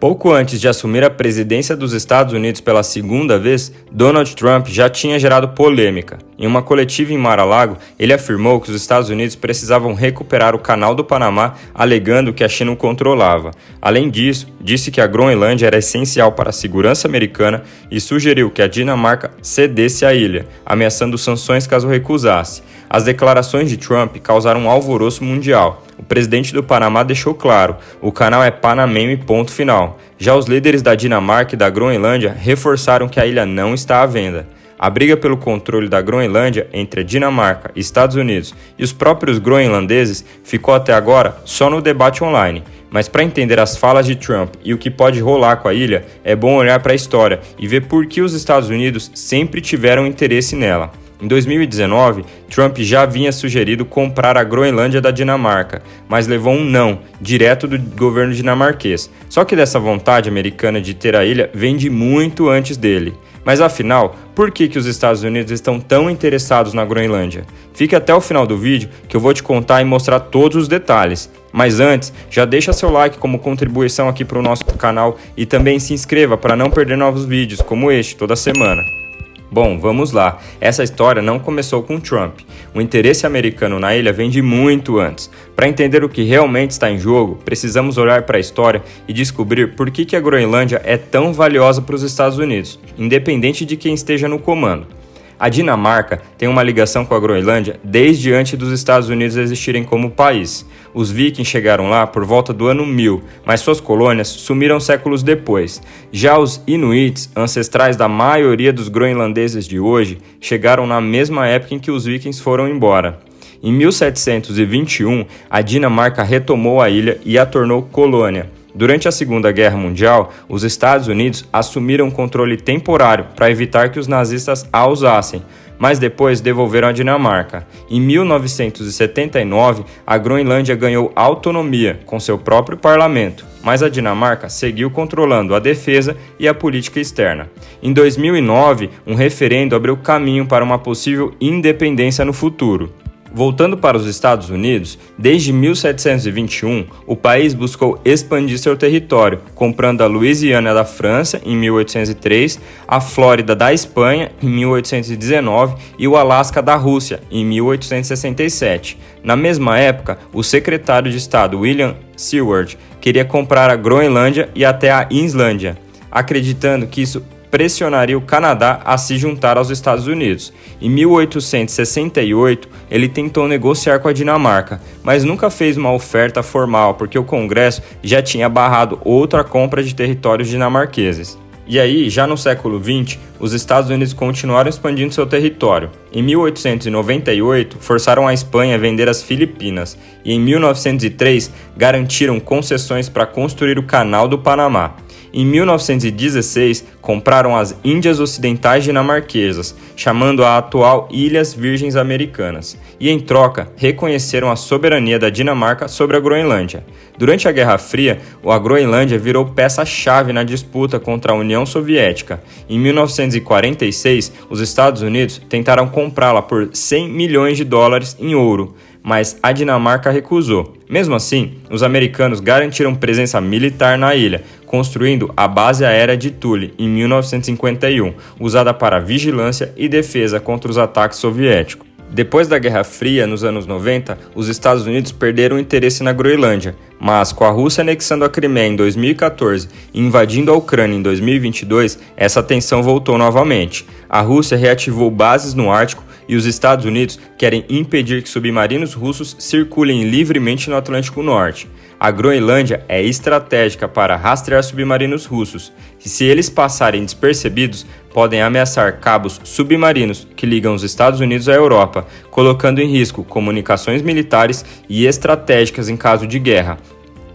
Pouco antes de assumir a presidência dos Estados Unidos pela segunda vez, Donald Trump já tinha gerado polêmica. Em uma coletiva em Mar-a-Lago, ele afirmou que os Estados Unidos precisavam recuperar o Canal do Panamá, alegando que a China o controlava. Além disso, disse que a Groenlândia era essencial para a segurança americana e sugeriu que a Dinamarca cedesse a ilha, ameaçando sanções caso recusasse. As declarações de Trump causaram um alvoroço mundial. O presidente do Panamá deixou claro: o canal é panamenho e ponto final. Já os líderes da Dinamarca e da Groenlândia reforçaram que a ilha não está à venda. A briga pelo controle da Groenlândia entre a Dinamarca, Estados Unidos e os próprios groenlandeses ficou até agora só no debate online. Mas para entender as falas de Trump e o que pode rolar com a ilha, é bom olhar para a história e ver por que os Estados Unidos sempre tiveram interesse nela. Em 2019, Trump já havia sugerido comprar a Groenlândia da Dinamarca, mas levou um não, direto do governo dinamarquês. Só que dessa vontade americana de ter a ilha vem de muito antes dele. Mas afinal, por que os Estados Unidos estão tão interessados na Groenlândia? Fique até o final do vídeo que eu vou te contar e mostrar todos os detalhes. Mas antes, já deixa seu like como contribuição aqui para o nosso canal e também se inscreva para não perder novos vídeos como este toda semana. Bom, vamos lá. Essa história não começou com Trump. O interesse americano na ilha vem de muito antes. Para entender o que realmente está em jogo, precisamos olhar para a história e descobrir por que a Groenlândia é tão valiosa para os Estados Unidos, independente de quem esteja no comando. A Dinamarca tem uma ligação com a Groenlândia desde antes dos Estados Unidos existirem como país. Os vikings chegaram lá por volta do ano 1000, mas suas colônias sumiram séculos depois. Já os Inuits, ancestrais da maioria dos groenlandeses de hoje, chegaram na mesma época em que os vikings foram embora. Em 1721, a Dinamarca retomou a ilha e a tornou colônia. Durante a Segunda Guerra Mundial, os Estados Unidos assumiram um controle temporário para evitar que os nazistas a usassem, mas depois devolveram a Dinamarca. Em 1979, a Groenlândia ganhou autonomia com seu próprio parlamento, mas a Dinamarca seguiu controlando a defesa e a política externa. Em 2009, um referendo abriu caminho para uma possível independência no futuro. Voltando para os Estados Unidos, desde 1721, o país buscou expandir seu território, comprando a Louisiana da França em 1803, a Flórida da Espanha em 1819 e o Alasca da Rússia em 1867. Na mesma época, o secretário de Estado William Seward queria comprar a Groenlândia e até a Islândia, acreditando que isso pressionaria o Canadá a se juntar aos Estados Unidos. Em 1868, ele tentou negociar com a Dinamarca, mas nunca fez uma oferta formal porque o Congresso já tinha barrado outra compra de territórios dinamarqueses. E aí, já no século XX, os Estados Unidos continuaram expandindo seu território. Em 1898, forçaram a Espanha a vender as Filipinas e em 1903 garantiram concessões para construir o Canal do Panamá. Em 1916, compraram as Índias Ocidentais Dinamarquesas, chamando a atual Ilhas Virgens Americanas, e em troca, reconheceram a soberania da Dinamarca sobre a Groenlândia. Durante a Guerra Fria, a Groenlândia virou peça-chave na disputa contra a União Soviética. Em 1946, os Estados Unidos tentaram comprá-la por $100 milhões em ouro, mas a Dinamarca recusou. Mesmo assim, os americanos garantiram presença militar na ilha, construindo a base aérea de Thule em 1951, usada para vigilância e defesa contra os ataques soviéticos. Depois da Guerra Fria, nos anos 90, os Estados Unidos perderam o interesse na Groenlândia, mas com a Rússia anexando a Crimeia em 2014 e invadindo a Ucrânia em 2022, essa tensão voltou novamente. A Rússia reativou bases no Ártico e os Estados Unidos querem impedir que submarinos russos circulem livremente no Atlântico Norte. A Groenlândia é estratégica para rastrear submarinos russos, e se eles passarem despercebidos, podem ameaçar cabos submarinos que ligam os Estados Unidos à Europa, colocando em risco comunicações militares e estratégicas em caso de guerra.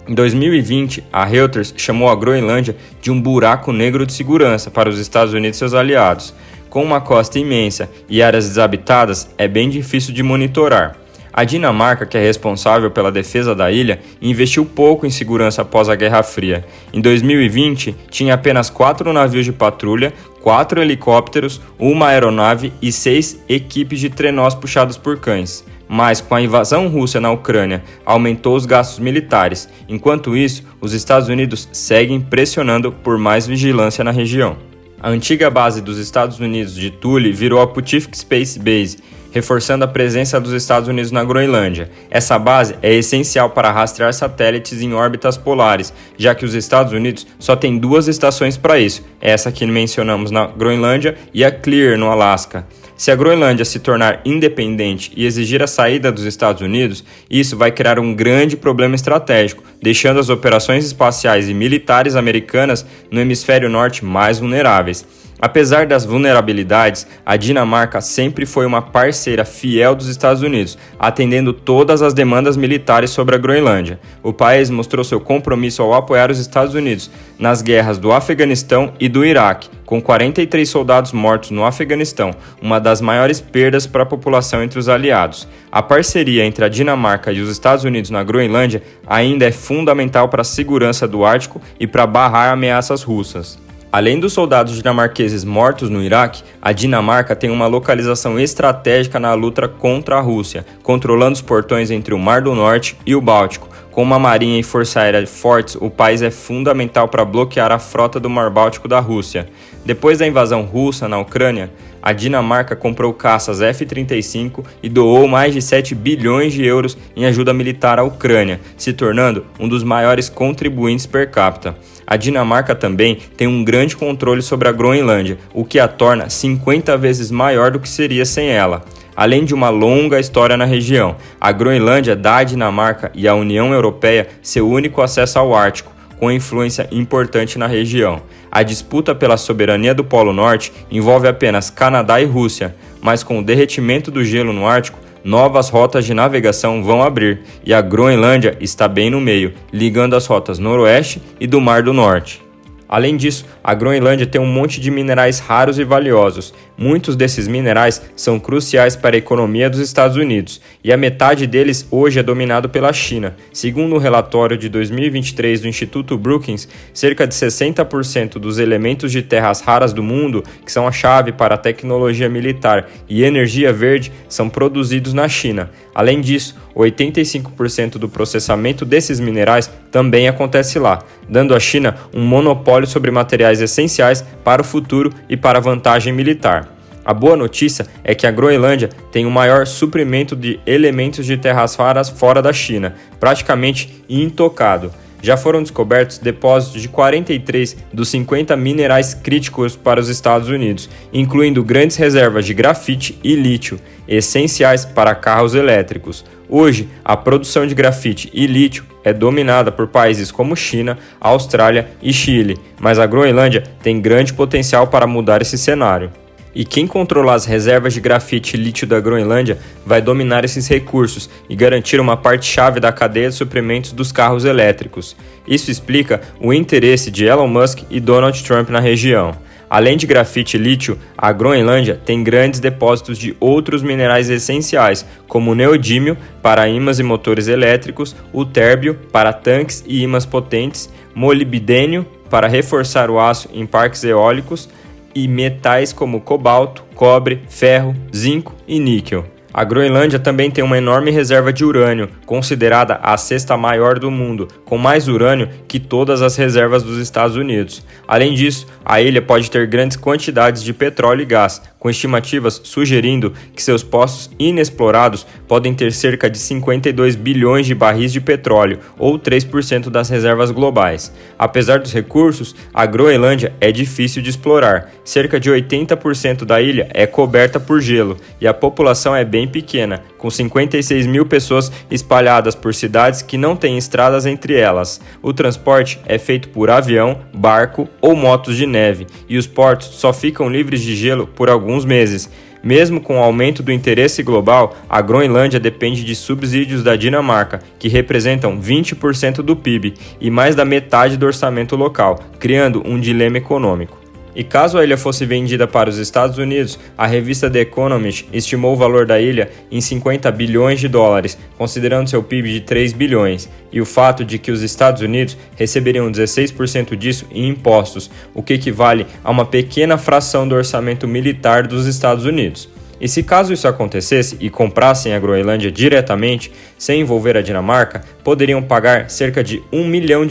Em 2020, a Reuters chamou a Groenlândia de um buraco negro de segurança para os Estados Unidos e seus aliados. Com uma costa imensa e áreas desabitadas, é bem difícil de monitorar. A Dinamarca, que é responsável pela defesa da ilha, investiu pouco em segurança após a Guerra Fria. Em 2020, tinha apenas 4 navios de patrulha, 4 helicópteros, uma aeronave e 6 equipes de trenós puxados por cães. mas com a invasão russa na Ucrânia aumentou os gastos militares. Enquanto isso, os Estados Unidos seguem pressionando por mais vigilância na região. A antiga base dos Estados Unidos de Thule virou a Putific Space Base, reforçando a presença dos Estados Unidos na Groenlândia. Essa base é essencial para rastrear satélites em órbitas polares, já que os Estados Unidos só têm 2 estações para isso, essa que mencionamos na Groenlândia e a Clear, no Alasca. Se a Groenlândia se tornar independente e exigir a saída dos Estados Unidos, isso vai criar um grande problema estratégico, deixando as operações espaciais e militares americanas no hemisfério norte mais vulneráveis. Apesar das vulnerabilidades, a Dinamarca sempre foi uma parceira fiel dos Estados Unidos, atendendo todas as demandas militares sobre a Groenlândia. O país mostrou seu compromisso ao apoiar os Estados Unidos nas guerras do Afeganistão e do Iraque, com 43 soldados mortos no Afeganistão, uma das maiores perdas para a população entre os aliados. A parceria entre a Dinamarca e os Estados Unidos na Groenlândia ainda é fundamental para a segurança do Ártico e para barrar ameaças russas. Além dos soldados dinamarqueses mortos no Iraque, a Dinamarca tem uma localização estratégica na luta contra a Rússia, controlando os portões entre o Mar do Norte e o Báltico. Com uma marinha e força aérea fortes, o país é fundamental para bloquear a frota do Mar Báltico da Rússia. Depois da invasão russa na Ucrânia, a Dinamarca comprou caças F-35 e doou mais de 7 bilhões de euros em ajuda militar à Ucrânia, se tornando um dos maiores contribuintes per capita. A Dinamarca também tem um grande controle sobre a Groenlândia, o que a torna 50 vezes maior do que seria sem ela. Além de uma longa história na região, a Groenlândia dá à Dinamarca e à União Europeia seu único acesso ao Ártico, com influência importante na região. A disputa pela soberania do Polo Norte envolve apenas Canadá e Rússia, mas com o derretimento do gelo no Ártico, novas rotas de navegação vão abrir, e a Groenlândia está bem no meio, ligando as rotas noroeste e do Mar do Norte. Além disso, a Groenlândia tem um monte de minerais raros e valiosos. Muitos desses minerais são cruciais para a economia dos Estados Unidos, e a metade deles hoje é dominado pela China. Segundo um relatório de 2023 do Instituto Brookings, cerca de 60% dos elementos de terras raras do mundo, que são a chave para a tecnologia militar e energia verde, são produzidos na China. Além disso, 85% do processamento desses minerais também acontece lá, dando à China um monopólio sobre materiais essenciais para o futuro e para a vantagem militar. A boa notícia é que a Groenlândia tem o maior suprimento de elementos de terras raras fora da China, praticamente intocado. Já foram descobertos depósitos de 43 dos 50 minerais críticos para os Estados Unidos, incluindo grandes reservas de grafite e lítio, essenciais para carros elétricos. Hoje, a produção de grafite e lítio é dominada por países como China, Austrália e Chile, mas a Groenlândia tem grande potencial para mudar esse cenário. E quem controlar as reservas de grafite e lítio da Groenlândia vai dominar esses recursos e garantir uma parte-chave da cadeia de suprimentos dos carros elétricos. Isso explica o interesse de Elon Musk e Donald Trump na região. Além de grafite e lítio, a Groenlândia tem grandes depósitos de outros minerais essenciais, como o neodímio para ímãs e motores elétricos, o térbio para tanques e ímãs potentes, molibdênio para reforçar o aço em parques eólicos, e metais como cobalto, cobre, ferro, zinco e níquel. A Groenlândia também tem uma enorme reserva de urânio, considerada a sexta maior do mundo, com mais urânio que todas as reservas dos Estados Unidos. Além disso, a ilha pode ter grandes quantidades de petróleo e gás, com estimativas sugerindo que seus poços inexplorados podem ter cerca de 52 bilhões de barris de petróleo, ou 3% das reservas globais. Apesar dos recursos, a Groenlândia é difícil de explorar. Cerca de 80% da ilha é coberta por gelo, e a população é bem pequena, com 56 mil pessoas espalhadas por cidades que não têm estradas entre elas. O transporte é feito por avião, barco ou motos de neve, e os portos só ficam livres de gelo por alguns meses. Mesmo com o aumento do interesse global, a Groenlândia depende de subsídios da Dinamarca, que representam 20% do PIB e mais da metade do orçamento local, criando um dilema econômico. E caso a ilha fosse vendida para os Estados Unidos, a revista The Economist estimou o valor da ilha em 50 bilhões de dólares, considerando seu PIB de 3 bilhões, e o fato de que os Estados Unidos receberiam 16% disso em impostos, o que equivale a uma pequena fração do orçamento militar dos Estados Unidos. E se caso isso acontecesse e comprassem a Groenlândia diretamente, sem envolver a Dinamarca, poderiam pagar cerca de $1 milhão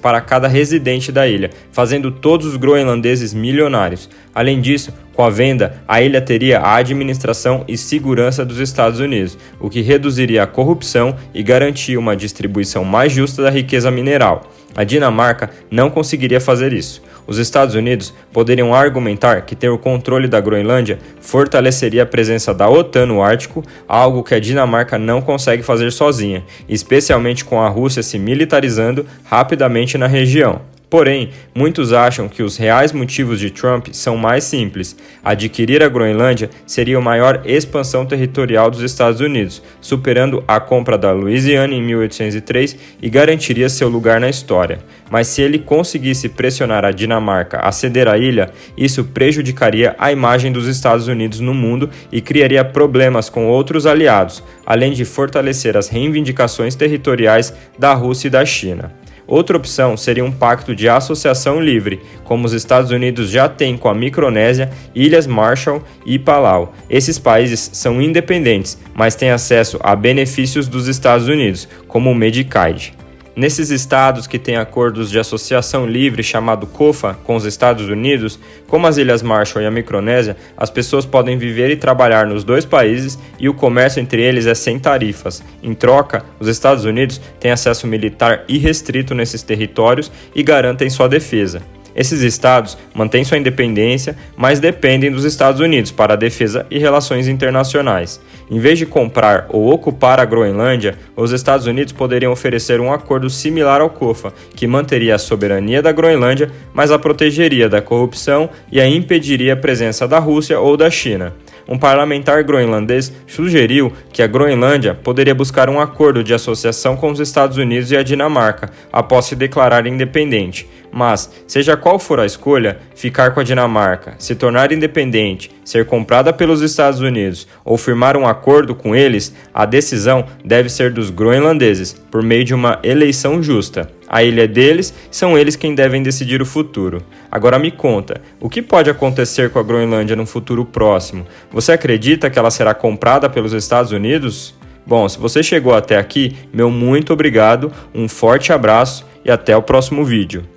para cada residente da ilha, fazendo todos os groenlandeses milionários. Além disso, com a venda, a ilha teria a administração e segurança dos Estados Unidos, o que reduziria a corrupção e garantia uma distribuição mais justa da riqueza mineral. A Dinamarca não conseguiria fazer isso. Os Estados Unidos poderiam argumentar que ter o controle da Groenlândia fortaleceria a presença da OTAN no Ártico, algo que a Dinamarca não consegue fazer sozinha, especialmente com a Rússia se militarizando rapidamente na região. Porém, muitos acham que os reais motivos de Trump são mais simples. Adquirir a Groenlândia seria a maior expansão territorial dos Estados Unidos, superando a compra da Louisiana em 1803 e garantiria seu lugar na história. Mas se ele conseguisse pressionar a Dinamarca a ceder a ilha, isso prejudicaria a imagem dos Estados Unidos no mundo e criaria problemas com outros aliados, além de fortalecer as reivindicações territoriais da Rússia e da China. Outra opção seria um pacto de associação livre, como os Estados Unidos já têm com a Micronésia, Ilhas Marshall e Palau. Esses países são independentes, mas têm acesso a benefícios dos Estados Unidos, como o Medicaid. Nesses estados que têm acordos de associação livre chamado COFA com os Estados Unidos, como as Ilhas Marshall e a Micronésia, as pessoas podem viver e trabalhar nos dois países e o comércio entre eles é sem tarifas. Em troca, os Estados Unidos têm acesso militar irrestrito nesses territórios e garantem sua defesa. Esses estados mantêm sua independência, mas dependem dos Estados Unidos para a defesa e relações internacionais. Em vez de comprar ou ocupar a Groenlândia, os Estados Unidos poderiam oferecer um acordo similar ao COFA, que manteria a soberania da Groenlândia, mas a protegeria da corrupção e a impediria a presença da Rússia ou da China. Um parlamentar groenlandês sugeriu que a Groenlândia poderia buscar um acordo de associação com os Estados Unidos e a Dinamarca após se declarar independente. Mas, seja qual for a escolha, ficar com a Dinamarca, se tornar independente, ser comprada pelos Estados Unidos ou firmar um acordo com eles, a decisão deve ser dos groenlandeses, por meio de uma eleição justa. A ilha é deles, são eles quem devem decidir o futuro. Agora me conta, o que pode acontecer com a Groenlândia no futuro próximo? Você acredita que ela será comprada pelos Estados Unidos? Bom, se você chegou até aqui, meu muito obrigado, um forte abraço e até o próximo vídeo.